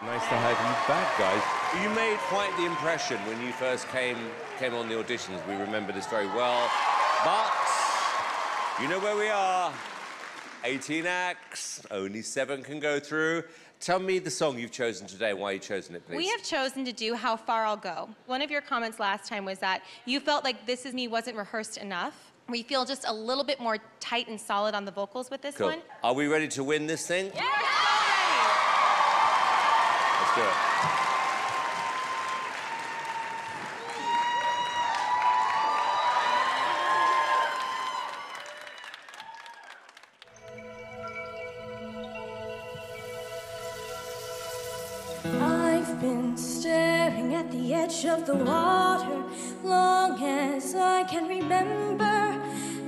Nice to have you back, guys. You made quite the impression when you first came on the auditions. We remember this very well. But you know where we are. 18 acts, only 7 can go through. Tell me the song you've chosen today, why you've chosen it, please. We have chosen to do How Far I'll Go. One of your comments last time was that you felt like This Is Me wasn't rehearsed enough. We feel just a little bit more tight and solid on the vocals with this one. Are we ready to win this thing? Yeah! Let's do it. I've been staring at the edge of the water long as I can remember,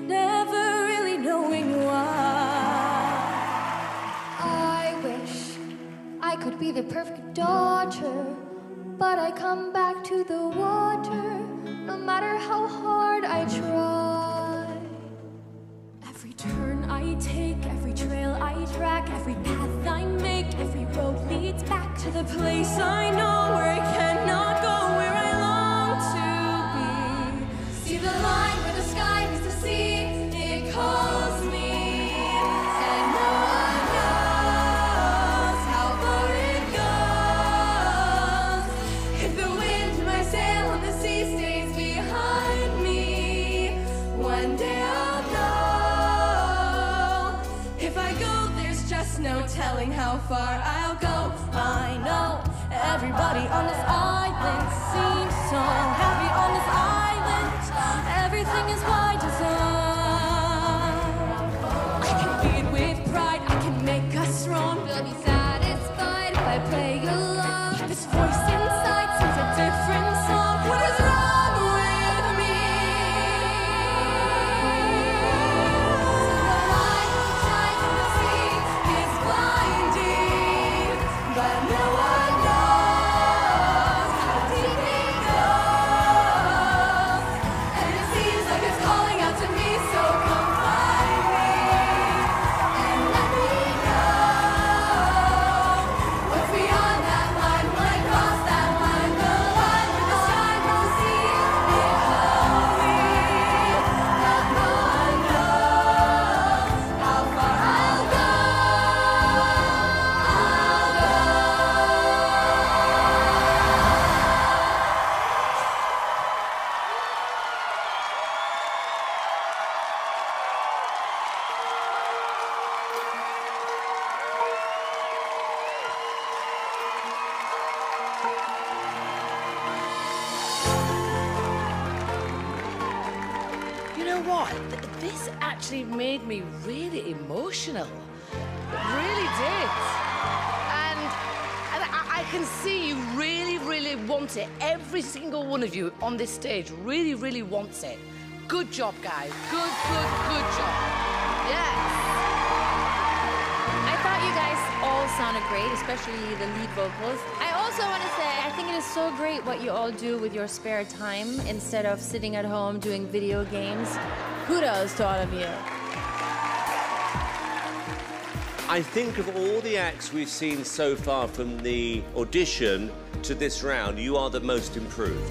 never really knowing why. I wish I could be the perfect daughter, but I come back to the water no matter how hard I try. Every turn I take, every trail I track, every path I make, every road leads back to the place I know where I cannot go, where I long to be. See the line where the sky meets the sea, it calls me, and no one knows how far it goes. If the wind in my sail on the sea stays behind me, one day I'll know. If I go, there's just no telling how far I'll go. I know everybody on this island seems so happy on this island. Everything is by design. I can lead with pride, I can make us strong. We'll be satisfied if I play along. This voice inside sings a different song. What is wrong with me? The light shines on the sea, It's blinding, but no one knows how deep it goes. and it seems like it's calling out to me. So come find me And let me know what's beyond that line. When I cross that line, the line where the sky meets the sea, it calls me. Not no one knows how far I'll go. You know what? This actually made me really emotional. It really did. And I can see you really, really want it. Every single one of you on this stage really, really wants it. Good job, guys. Good job. Yes. I thought you guys all sounded great, especially the lead vocals. I also want to say, I think it is so great what you all do with your spare time instead of sitting at home doing video games. Kudos to all of you. I think of all the acts we've seen so far from the audition to this round, you are the most improved.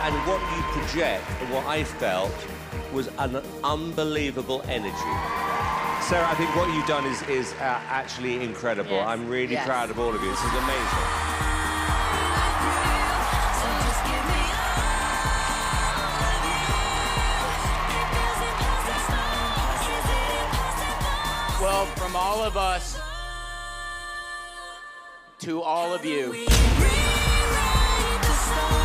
And what you project, and what I felt, was an unbelievable energy. Sarah, I think what you've done is actually incredible. Yes. I'm really Yes. proud of all of you. This is amazing. Well, from all of us to all of you. Rewrite the story.